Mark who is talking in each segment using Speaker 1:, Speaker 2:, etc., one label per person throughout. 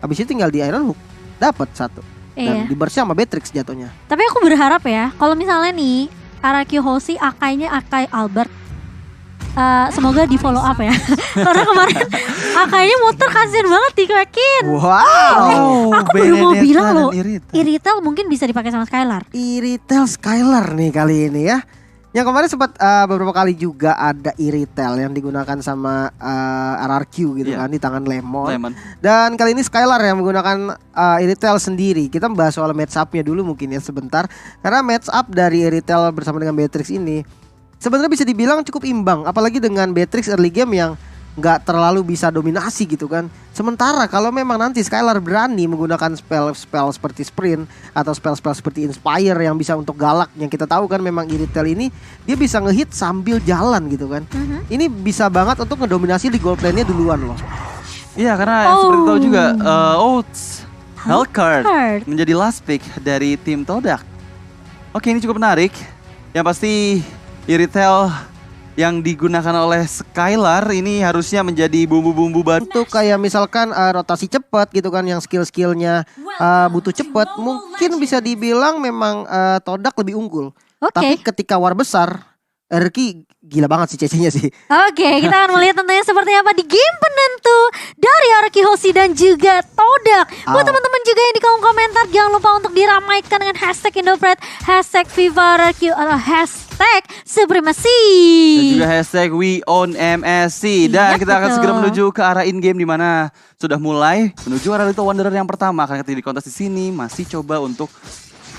Speaker 1: Habis itu tinggal di Iron Hook dapat satu. Dan di burst sama Beatrix jatuhnya.
Speaker 2: Tapi aku berharap ya, kalau misalnya nih Araki Hoshi Akainya Akai Albert, semoga di follow up ya. Karena kemarin Akainya muter kasian banget dikekin.
Speaker 1: Wow.
Speaker 2: Aku baru mau bilang loh, Iritel mungkin bisa dipakai sama Skylar.
Speaker 1: Iritel Skylar nih kali ini ya. Yang kemarin sempat beberapa kali juga ada Iritel yang digunakan sama RRQ gitu kan di tangan Lemon. Dan kali ini Skylar yang menggunakan Iritel sendiri. Kita membahas soal match up-nya dulu mungkin ya sebentar. Karena match up dari Iritel bersama dengan Beatrix ini sebenarnya bisa dibilang cukup imbang. Apalagi dengan Beatrix early game yang nggak terlalu bisa dominasi gitu kan. Sementara kalau memang nanti Skylar berani menggunakan spell seperti Sprint atau spell seperti Inspire yang bisa untuk galak, yang kita tahu kan memang Iritel ini dia bisa ngehit sambil jalan gitu kan. Ini bisa banget untuk ngedominasi di goal plane-nya duluan loh.
Speaker 3: Iya, karena seperti tahu juga Hellcard menjadi last pick dari tim Todak. Oke, ini cukup menarik. Yang pasti Iritel yang digunakan oleh Skylar ini harusnya menjadi bumbu-bumbu
Speaker 1: untuk kayak misalkan rotasi cepat gitu kan, yang skill-skillnya butuh cepat, mungkin bisa dibilang memang Todak lebih unggul. Tapi ketika war besar, Erki gila banget sih CC-nya sih.
Speaker 2: Oke, kita akan melihat tentunya seperti apa di game penentu dari Araki Hoshi dan juga Todak. Buat teman-teman juga yang di kolom komentar, jangan lupa untuk diramaikan dengan hashtag Indofred, hashtag Viva Araki, hashtag Supremacy.
Speaker 3: Dan juga hashtag We Own MSC. Dan kita akan segera menuju ke arah in-game di mana sudah mulai menuju arah Little Wanderer yang pertama. Karena ketika di kontes di sini masih coba untuk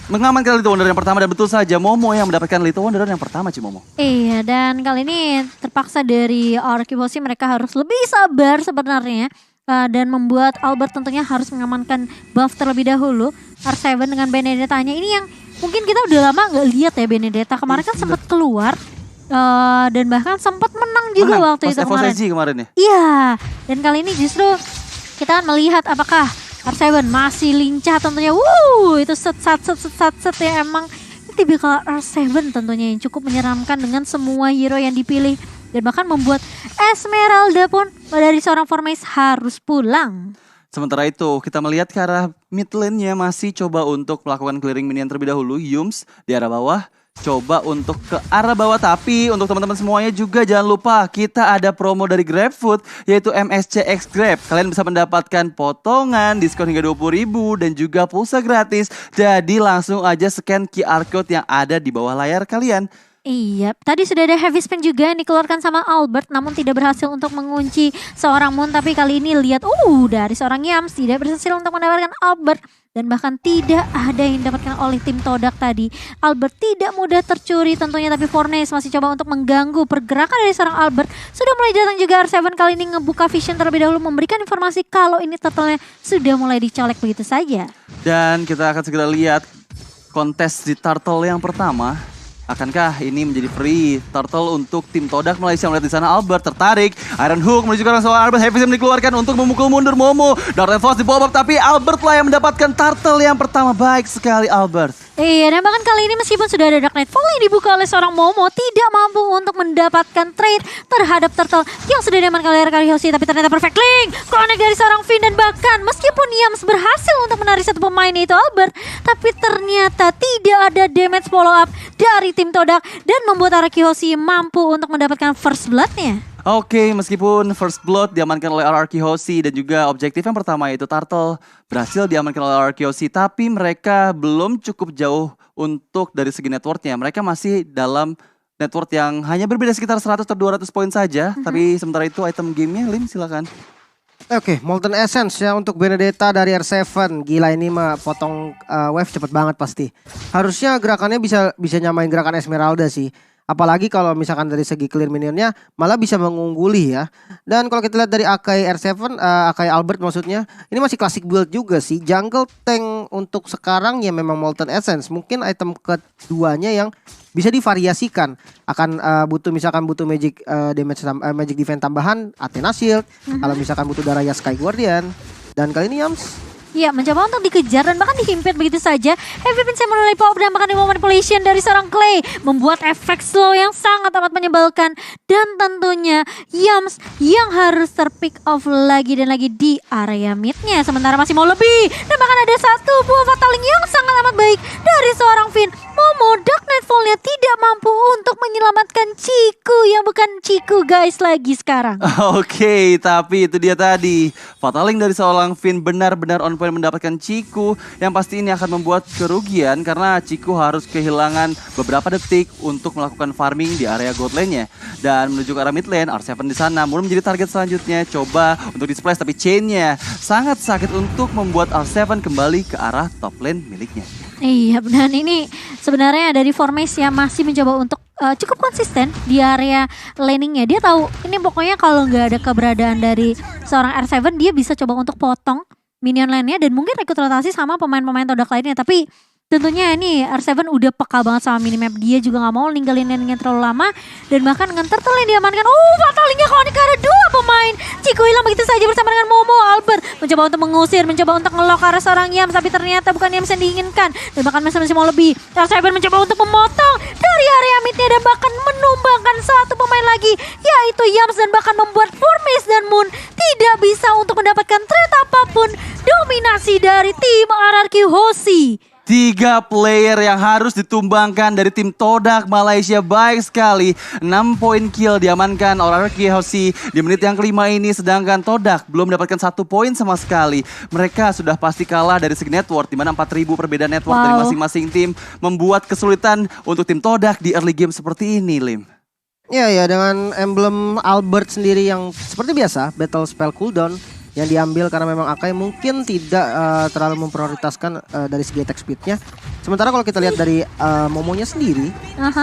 Speaker 3: mengamankan Little Wanderer yang pertama, dan betul saja Momo yang mendapatkan Little Wanderer yang pertama, Momo.
Speaker 2: Iya, dan kali ini terpaksa dari Araki Hoshi mereka harus lebih sabar sebenarnya. Dan membuat Albert tentunya harus mengamankan buff terlebih dahulu. R7 dengan Benedetta-nya ini yang mungkin kita udah lama gak lihat ya. Benedetta kemarin kan sempat keluar dan bahkan sempat menang juga waktu itu
Speaker 3: kemarin ya.
Speaker 2: Iya, dan kali ini justru kita akan melihat apakah R7 masih lincah tentunya. Itu set ya, emang tipikal R7 tentunya yang cukup menyeramkan dengan semua hero yang dipilih. Dan bahkan membuat Esmeralda pun dari seorang Formase harus pulang.
Speaker 3: Sementara itu kita melihat ke arah mid lane-nya masih coba untuk melakukan clearing minion terlebih dahulu. Yums di arah bawah coba untuk ke arah bawah, tapi untuk teman-teman semuanya juga jangan lupa kita ada promo dari GrabFood yaitu MSCX Grab. Kalian bisa mendapatkan potongan diskon hingga 20.000 dan juga pulsa gratis. Jadi langsung aja scan QR code yang ada di bawah layar kalian.
Speaker 2: Iya, tadi sudah ada heavy spin juga yang dikeluarkan sama Albert, namun tidak berhasil untuk mengunci seorang Moon. Tapi kali ini lihat, dari seorang Yams tidak berhasil untuk mendapatkan Albert. Dan bahkan tidak ada yang didapatkan oleh tim Todak tadi. Albert tidak mudah tercuri tentunya, tapi Fornes masih coba untuk mengganggu pergerakan dari seorang Albert. Sudah mulai datang juga R7 kali ini ngebuka vision terlebih dahulu, memberikan informasi kalau ini turtle-nya sudah mulai dicolek begitu saja.
Speaker 3: Dan kita akan segera lihat kontes di turtle yang pertama. Akankah ini menjadi free turtle untuk tim Todak? Malaysia melihat di sana Albert tertarik. Iron Hook menuju ke arah seorang Albert. Heavy Sim dikeluarkan untuk memukul mundur Momo. Dark Force di bawah, tapi Albert lah yang mendapatkan turtle yang pertama. Baik sekali Albert.
Speaker 2: Iya, dan bahkan kali ini meskipun sudah ada Dark Knight Fall yang dibuka oleh seorang Momo, tidak mampu untuk mendapatkan trade terhadap turtle yang sudah diamankan oleh Araki Hoshi. Tapi ternyata perfect link connect dari seorang Finn, dan bahkan meskipun Yams berhasil untuk menarik satu pemain yaitu Albert, tapi ternyata tidak ada damage follow up dari tim Todak dan membuat Araki Hoshi mampu untuk mendapatkan first blood-nya.
Speaker 3: Oke, meskipun first blood diamankan oleh Araki Hoshi dan juga objektif yang pertama yaitu turtle berhasil diamankan oleh Araki Hoshi, tapi mereka belum cukup jauh untuk dari segi networknya. Mereka masih dalam network yang hanya berbeda sekitar 100 atau 200 poin saja. Tapi sementara itu item gamenya, Lim silakan.
Speaker 1: Oke, Molten Essence ya untuk Benedetta dari R7. Gila, ini mah potong wave cepet banget pasti. Harusnya gerakannya bisa nyamain gerakan Esmeralda sih. Apalagi kalau misalkan dari segi clear minionnya malah bisa mengungguli ya. Dan kalau kita lihat dari Akai R7, Akai Albert maksudnya, ini masih klasik build juga sih. Jungle tank untuk sekarang ya memang Molten Essence. Mungkin item keduanya yang bisa divariasikan. Akan butuh magic damage, magic defense tambahan, Athena Shield. Kalau misalkan butuh Daraya Sky Guardian. Dan kali ini Yams
Speaker 2: Ya, mencoba untuk dikejar dan bahkan dihimpit begitu saja. Heavy Pin melalui pop dan bahkan manipulation dari seorang Clay membuat efek slow yang sangat amat menyebalkan. Dan tentunya Yums yang harus terpick off lagi dan lagi di area midnya. Sementara masih mau lebih. Dan bahkan ada satu buah fataling yang sangat amat baik dari seorang Finn. Momo Dark Nightfall-nya tidak mampu untuk menyelamatkan Ciku yang bukan Ciku guys lagi sekarang.
Speaker 3: Oke, tapi itu dia tadi. Fataling dari seorang Finn benar-benar on point mendapatkan Ciku yang pasti ini akan membuat kerugian karena Ciku harus kehilangan beberapa detik untuk melakukan farming di area god lane-nya. Dan menuju ke arah mid lane, R7 di sana mulai menjadi target selanjutnya. Coba untuk di-splash tapi chain-nya sangat sakit untuk membuat R7 kembali ke arah top lane miliknya.
Speaker 2: Iya benar, ini sebenarnya dari Formation ya masih mencoba untuk cukup konsisten di area laningnya. Dia tahu ini pokoknya kalau nggak ada keberadaan dari seorang R7 dia bisa coba untuk potong minion lane-nya dan mungkin ikut rotasi sama pemain-pemain Todak lainnya. Tapi tentunya ini R7 udah peka banget sama minimap. Dia juga gak mau ninggalin lane-nya terlalu lama. Dan bahkan dengan turtle yang diamankan. Fatalingnya konek ke arah dua pemain. Ciku hilang begitu saja bersama dengan Momo. Albert mencoba untuk mengusir, mencoba untuk ngelok arah seorang Yams. Tapi ternyata bukan Yams yang diinginkan. Dan bahkan masih mau lebih. R7 mencoba untuk memotong dari area midnya. Dan bahkan menumbangkan satu pemain lagi. Yaitu Yams. Dan bahkan membuat Formis dan Moon tidak bisa untuk mendapatkan trade apapun. Dominasi dari tim RRQ Hoshi.
Speaker 3: 3 player yang harus ditumbangkan dari tim Todak Malaysia. Baik sekali, 6 poin kill diamankan oleh RRQ Hoshi di menit yang kelima ini. Sedangkan Todak belum mendapatkan 1 poin sama sekali. Mereka sudah pasti kalah dari segi network, di mana 4.000 perbedaan network dari masing-masing tim membuat kesulitan untuk tim Todak di early game seperti ini, Lim.
Speaker 1: Ya dengan emblem Albert sendiri yang seperti biasa battle spell cooldown yang diambil karena memang Akai mungkin tidak terlalu memprioritaskan dari segi attack speednya. Sementara kalau kita lihat dari Momonya sendiri,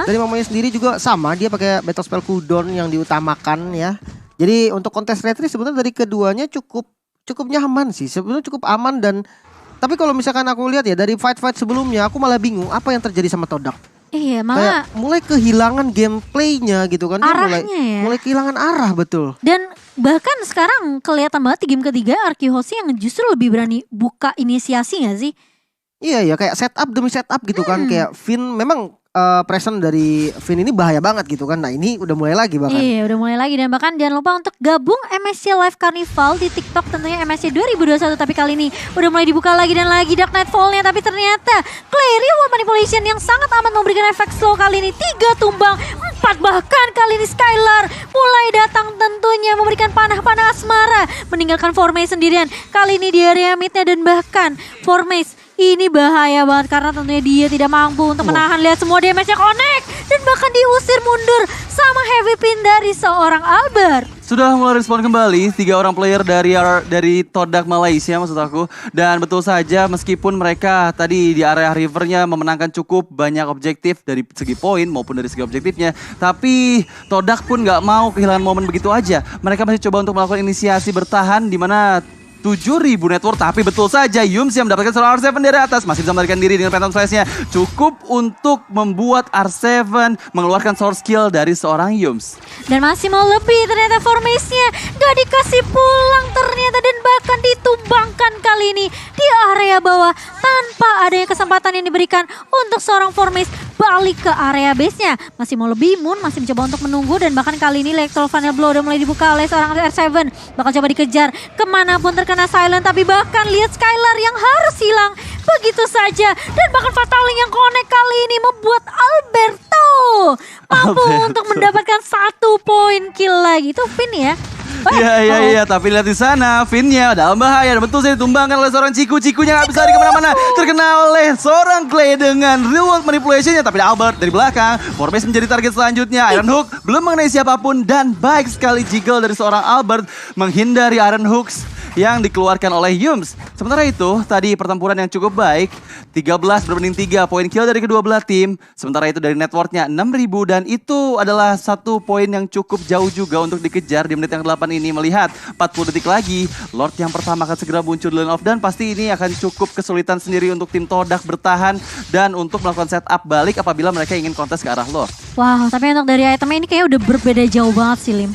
Speaker 1: dari Momonya sendiri juga sama, dia pakai battle spell cooldown yang diutamakan ya. Jadi untuk kontes retri sebenarnya dari keduanya cukup nyaman sih, sebenarnya cukup aman. Dan tapi kalau misalkan aku lihat ya dari fight sebelumnya, aku malah bingung apa yang terjadi sama Todak.
Speaker 2: Iya, malah
Speaker 1: kayak mulai kehilangan gameplaynya gitu kan. Dia mulai kehilangan arah, betul.
Speaker 2: Dan bahkan sekarang kelihatan banget di game ketiga RRQ Hoshi yang justru lebih berani buka inisiasi gak sih?
Speaker 1: Iya kayak setup demi setup gitu kan. Kayak Finn memang present dari Finn ini bahaya banget gitu kan. Nah ini udah mulai lagi bahkan.
Speaker 2: Iya udah mulai lagi. Dan bahkan jangan lupa untuk gabung MSC Live Carnival di TikTok, tentunya MSC 2021. Tapi kali ini udah mulai dibuka lagi dan lagi Dark Nightfall-nya. Tapi ternyata Clay Real Manipulation yang sangat amat memberikan efek slow kali ini. 3 tumbang, 4 bahkan kali ini Skylar mulai datang tentunya memberikan panah-panah asmara. Meninggalkan Formation sendirian. Kali ini di area midnya dan bahkan Formation ini bahaya banget karena tentunya dia tidak mampu untuk menahan. Lihat semua damage-nya connect dan bahkan diusir mundur sama heavy pin dari seorang Albert.
Speaker 3: Sudah mulai respon kembali 3 orang player dari Todak Malaysia maksud aku. Dan betul saja meskipun mereka tadi di area rivernya memenangkan cukup banyak objektif dari segi poin maupun dari segi objektifnya, tapi Todak pun gak mau kehilangan momen begitu aja. Mereka masih coba untuk melakukan inisiasi bertahan di mana 7.000 network, tapi betul saja Yums yang mendapatkan seorang R7 dari atas masih bisa melarikan diri dengan Phantom Slash-nya. Cukup untuk membuat R7 mengeluarkan source skill dari seorang Yums.
Speaker 2: Dan masih mau lebih, ternyata Formation-nya gak dikasih pulang ternyata, dan bahkan ditumbangkan kali ini di area bawah tanpa adanya kesempatan yang diberikan untuk seorang Formation balik ke area base-nya. Masih mau lebih, Moon masih mencoba untuk menunggu dan bahkan kali ini Electro Final Blow udah mulai dibuka oleh seorang R7. Bakal coba dikejar kemanapun terkena silent, tapi bahkan lihat Skylar yang harus hilang begitu saja. Dan bahkan Fataling yang connect kali ini membuat Alberto mampu untuk mendapatkan 1 poin kill lagi. Itu Finn ya.
Speaker 3: Iya, tapi lihat di sana Finn-nya dalam bahaya dan betul saja ditumbangkan oleh seorang Cikunya nggak bisa lari kemana-mana. Terkena oleh seorang Clay dengan real world manipulation-nya, tapi Albert dari belakang. Formes menjadi target selanjutnya. Iron Hook belum mengenai siapapun dan baik sekali jiggle dari seorang Albert menghindari Iron Hooks yang dikeluarkan oleh Yums. Sementara itu, tadi pertempuran yang cukup baik, 13 berbanding 3 poin kill dari kedua belah tim. Sementara itu dari networknya 6.000 dan itu adalah 1 poin yang cukup jauh juga untuk dikejar di menit yang 8 ini. Melihat 40 detik lagi, Lord yang pertama akan segera muncul di lane off dan pasti ini akan cukup kesulitan sendiri untuk tim Todak bertahan dan untuk melakukan setup balik apabila mereka ingin kontes ke arah Lord.
Speaker 2: Wow, tapi untuk dari itemnya ini kayaknya udah berbeda jauh banget sih, Lim.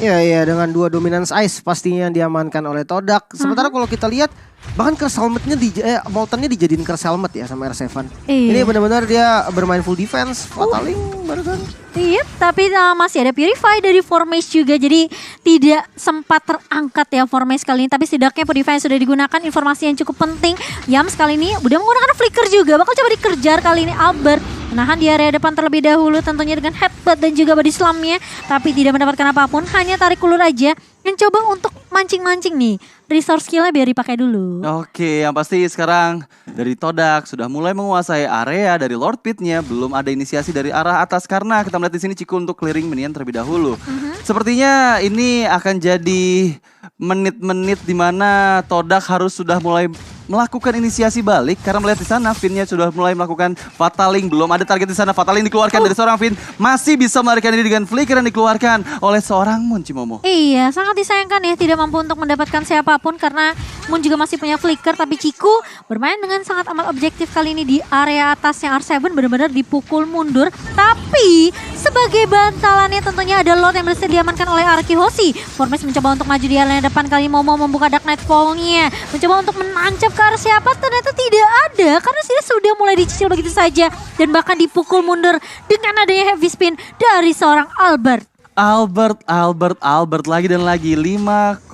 Speaker 1: Iya, dengan 2 dominance ice pastinya diamankan oleh Todak. Sementara kalau kita lihat bahkan curse helmetnya Moltennya dijadiin curse helmet ya sama R7. Ini benar-benar dia bermain full defense, fataling barusan.
Speaker 2: Iya, tapi masih ada Purify dari Formage juga. Jadi tidak sempat terangkat ya Formage kali ini. Tapi setidaknya Purify sudah digunakan. Informasi yang cukup penting. Yams kali ini udah menggunakan Flicker juga. Bakal coba dikejar kali ini Albert. Menahan di area depan terlebih dahulu tentunya dengan headbutt dan juga body slamnya. Tapi tidak mendapatkan apapun. Hanya tarik ulur aja. Mencoba untuk mancing-mancing nih. Resource skillnya biar dipakai dulu.
Speaker 3: Oke, yang pasti sekarang dari Todak sudah mulai menguasai area dari Lord Pit-nya. Belum ada inisiasi dari arah atas karena kita melihat di sini Ciku untuk clearing minion terlebih dahulu. Sepertinya ini akan jadi menit-menit di mana Todak harus sudah mulai melakukan inisiasi balik karena melihat di sana Finn-nya sudah mulai melakukan fataling. Belum ada target di sana, fataling dikeluarkan dari seorang Finn. Masih bisa melarikan diri dengan flicker yang dikeluarkan oleh seorang Moon Cimomo.
Speaker 2: Iya, sangat disayangkan ya tidak mampu untuk mendapatkan siapapun karena Moon juga masih punya flicker. Tapi Ciku bermain dengan sangat amat objektif kali ini di area atas yang R7 benar-benar dipukul mundur. Tapi sebagai bantalannya tentunya ada Lord yang berhasil diamankan oleh Arki Hoshi. Formage mencoba untuk maju di area depan kali ini mau membuka Dark Nightfall-nya. Mencoba untuk menancap ke arah siapa, ternyata tidak ada karena sudah mulai dicicil begitu saja dan bahkan dipukul mundur dengan adanya heavy spin dari seorang Albert.
Speaker 3: Albert lagi dan lagi 505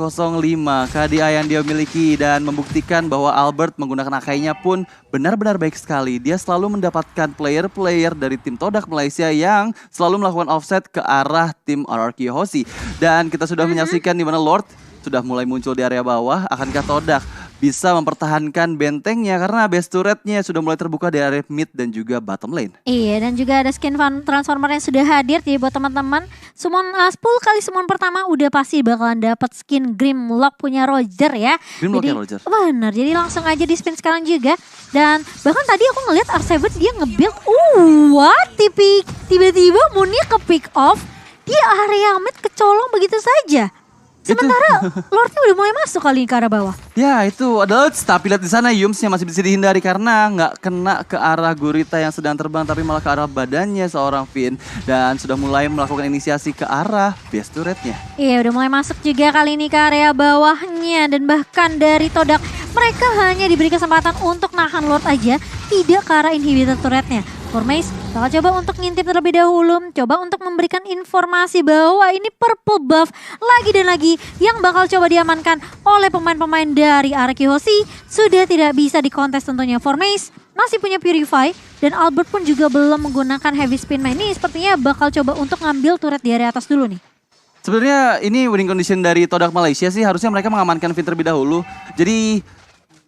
Speaker 3: KDA yang dia miliki dan membuktikan bahwa Albert menggunakan akainya pun benar-benar baik sekali. Dia selalu mendapatkan player-player dari tim Todak Malaysia yang selalu melakukan offset ke arah tim RRQ Hoshi. Dan kita sudah menyaksikan di mana Lord sudah mulai muncul di area bawah. Akankah Todak bisa mempertahankan bentengnya karena base turretnya sudah mulai terbuka di area mid dan juga bottom lane.
Speaker 2: Iya, dan juga ada skin transformer yang sudah hadir. Jadi buat teman-teman, summon 10 kali summon pertama udah pasti bakalan dapat skin Grimlock punya Roger ya.
Speaker 3: Grimlock ya Roger.
Speaker 2: Benar, jadi langsung aja di spin sekarang juga. Dan bahkan tadi aku ngeliat R7 dia nge-build, what? Tiba-tiba Moonnya ke pick off di area mid kecolong begitu saja. Sementara Lordnya udah mulai masuk kali ke arah bawah.
Speaker 3: Ya itu adalah tapi lihat di sana Yumsnya masih bisa dihindari karena nggak kena ke arah gurita yang sedang terbang tapi malah ke arah badannya seorang Finn dan sudah mulai melakukan inisiasi ke arah base turretnya.
Speaker 2: Iya udah mulai masuk juga kali ini ke area bawahnya dan bahkan dari Todak mereka hanya diberi kesempatan untuk nahan Lord aja, tidak ke arah inhibitor turretnya. Formage bakal coba untuk ngintip terlebih dahulu, coba untuk memberikan informasi bahwa ini purple buff lagi dan lagi yang bakal coba diamankan oleh pemain-pemain dari Arki Hoshi. Sudah tidak bisa dikontes tentunya. Formage masih punya Purify dan Albert pun juga belum menggunakan heavy spin. Ini sepertinya bakal coba untuk ngambil turret di area atas dulu nih.
Speaker 3: Sebenarnya ini winning condition dari Todak Malaysia sih, harusnya mereka mengamankan Finn terlebih dahulu. Jadi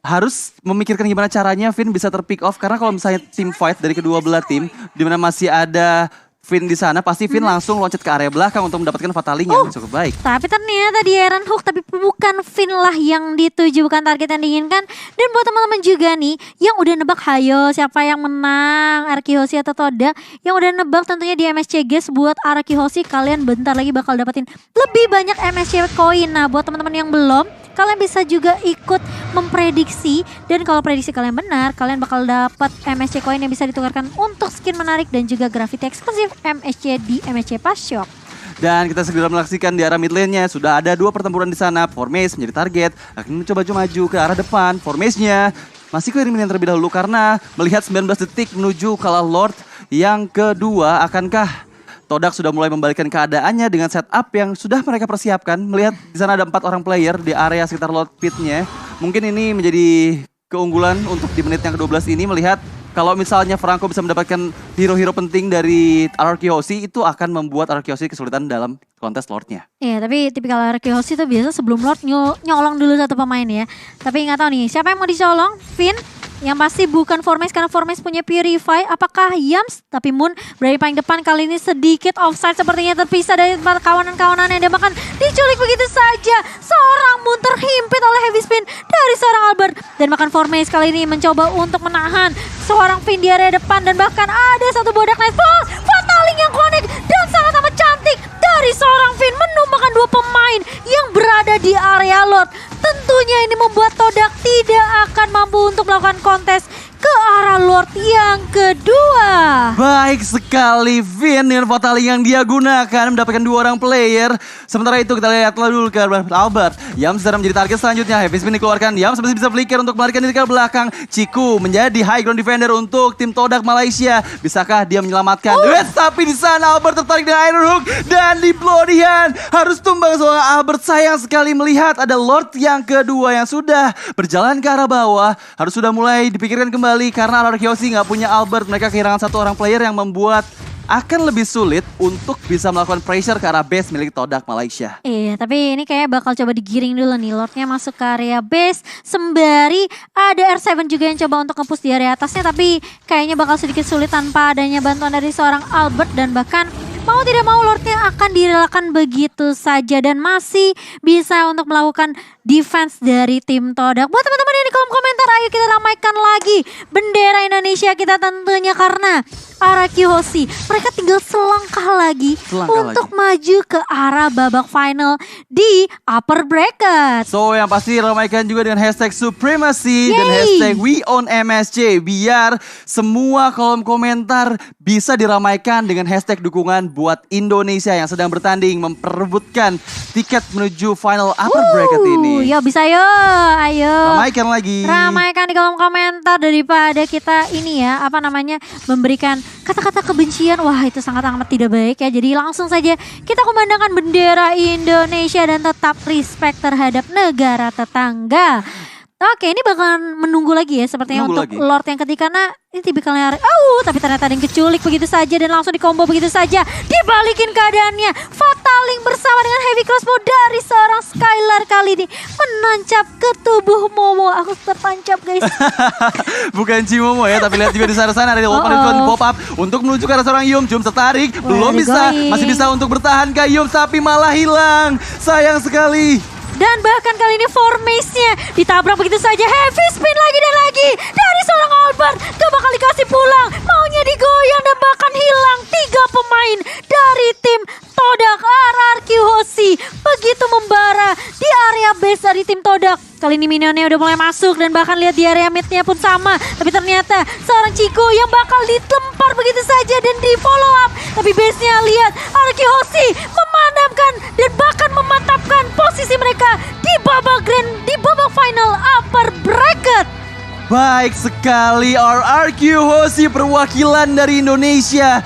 Speaker 3: harus memikirkan gimana caranya Finn bisa terpick off karena kalau misalnya team fight dari kedua belah tim di mana masih ada Finn di sana pasti Finn langsung loncat ke area belakang untuk mendapatkan fataling yang cukup baik.
Speaker 2: Tapi ternyata di Iron Hook tapi bukan Finn lah yang dituju, bukan target yang diinginkan. Dan buat teman-teman juga nih yang udah nebak hayo siapa yang menang Arki Hoshi atau Todak, yang udah nebak tentunya di MSC guys buat Arki Hoshi, kalian bentar lagi bakal dapetin lebih banyak MSC koin. Nah buat teman-teman yang belum, kalian bisa juga ikut memprediksi dan kalau prediksi kalian benar, kalian bakal dapat MSC koin yang bisa ditukarkan untuk skin menarik dan juga graffiti eksklusif MSC di MSC Pass Shop.
Speaker 3: Dan kita segera menyaksikan di arah mid lane-nya sudah ada 2 pertempuran di sana. Formage menjadi target, akan mencoba maju ke arah depan. Formage-nya masih clearing minion terlebih dahulu karena melihat 19 detik menuju kalah Lord yang kedua. Akankah Todak sudah mulai membalikkan keadaannya dengan setup yang sudah mereka persiapkan? Melihat di sana ada 4 orang player di area sekitar Lord Pit-nya. Mungkin ini menjadi keunggulan untuk di menit yang ke-12 ini, melihat kalau misalnya Franco bisa mendapatkan hero-hero penting dari RRQ Hoshi, itu akan membuat RRQ Hoshi kesulitan dalam kontes Lordnya.
Speaker 2: Iya, tapi tipikal RRQ Hoshi itu biasa sebelum Lord nyolong dulu satu pemain ya. Tapi nggak tahu nih, siapa yang mau dicolong? Finn? Yang pasti bukan Formage karena Formage punya Purify. Apakah Yams? Tapi Moon berada paling depan kali ini sedikit offside, sepertinya terpisah dari kawanan-kawanannya dan bahkan diculik begitu saja. Seorang Moon terhimpit oleh heavy spin dari seorang Albert dan bahkan Formage kali ini mencoba untuk menahan seorang Finn di area depan dan bahkan ada satu bodak Nightfall, fataling yang connect dan sangat amat cantik dari seorang Finn menumbangkan 2 pemain yang berada di area Lord. Tentunya ini membuat Todak tidak akan mampu untuk melakukan kontes ke arah Lord yang kedua.
Speaker 3: Baik sekali sekali Vin dengan Fatali yang dia gunakan mendapatkan 2 orang player. Sementara itu kita lihat dulu ke Albert. Yams sedang menjadi target selanjutnya. Heavy Spin dikeluarkan. Yams masih bisa flicker untuk melarikan diri ke belakang. Ciku menjadi high ground defender untuk tim Todak Malaysia. Bisakah dia menyelamatkan? Tapi di sana Albert tertarik dengan Iron Hook dan di Blodian harus tumbang soalnya Albert sayang sekali melihat ada Lord yang kedua yang sudah berjalan ke arah bawah. Harus sudah mulai dipikirkan kembali karena RRQ nggak punya Albert. Mereka kehilangan 1 orang player yang membuat akan lebih sulit untuk bisa melakukan pressure ke arah base milik Todak Malaysia.
Speaker 2: Iya, tapi ini kayak bakal coba digiring dulu nih. Lordnya masuk ke area base. Sembari ada R7 juga yang coba untuk nge-push di area atasnya. Tapi kayaknya bakal sedikit sulit tanpa adanya bantuan dari seorang Albert. Dan bahkan mau tidak mau Lordnya akan direlakan begitu saja. Dan masih bisa untuk melakukan defense dari tim Todak. Buat teman-teman yang di kolom komentar, ayo kita ramaikan lagi bendera Indonesia kita tentunya. Karena RRQ Hoshi mereka tinggal selangkah lagi untuk maju ke arah babak final di upper bracket.
Speaker 3: So yang pasti ramaikan juga dengan hashtag Supremacy dan hashtag We On MSC. Biar semua kolom komentar bisa diramaikan dengan hashtag dukungan buat Indonesia yang sedang bertanding memperebutkan tiket menuju final upper bracket ini.
Speaker 2: Ya bisa ayo.
Speaker 3: Ramaikan lagi.
Speaker 2: Ramaikan di kolom komentar daripada kita ini ya, memberikan kata-kata kebencian. Wah, itu sangat amat tidak baik ya. Jadi langsung saja kita kumandangkan bendera Indonesia dan tetap respect terhadap negara tetangga. Oke, ini bakalan menunggu lagi ya sepertinya untuk Lord yang ketiga. Karena ini tipikalnya tapi ternyata ada yang keculik begitu saja dan langsung dikombo begitu saja. Dibalikin keadaannya. Fataling bersama dengan heavy crossbow dari seorang Skylar kali ini menancap ke tubuh Momo. Aku tertancap guys.
Speaker 3: Bukan Cimomo ya, tapi lihat juga di sana ada open pop up untuk menuju ke arah seorang Yum. Jum tertarik, belum bisa, masih bisa untuk bertahan ke Yum tapi malah hilang. Sayang sekali.
Speaker 2: Dan bahkan kali ini formasinya ditabrak begitu saja. Heavy spin lagi dan lagi dari seorang Albert. Gak bakal dikasih pulang. Maunya digoyang dan bahkan hilang 3 pemain dari tim Todak RRQ Hoshi. Begitu membara di area base dari tim Todak. Kali ini minionnya udah mulai masuk dan bahkan lihat di area midnya pun sama. Tapi ternyata seorang Chico yang bakal dilempar begitu saja dan di follow up. Tapi base-nya lihat RRQ Hoshi memadamkan dan bahkan memantapkan posisi mereka di babak final upper bracket.
Speaker 3: Baik sekali RRQ Hoshi perwakilan dari Indonesia.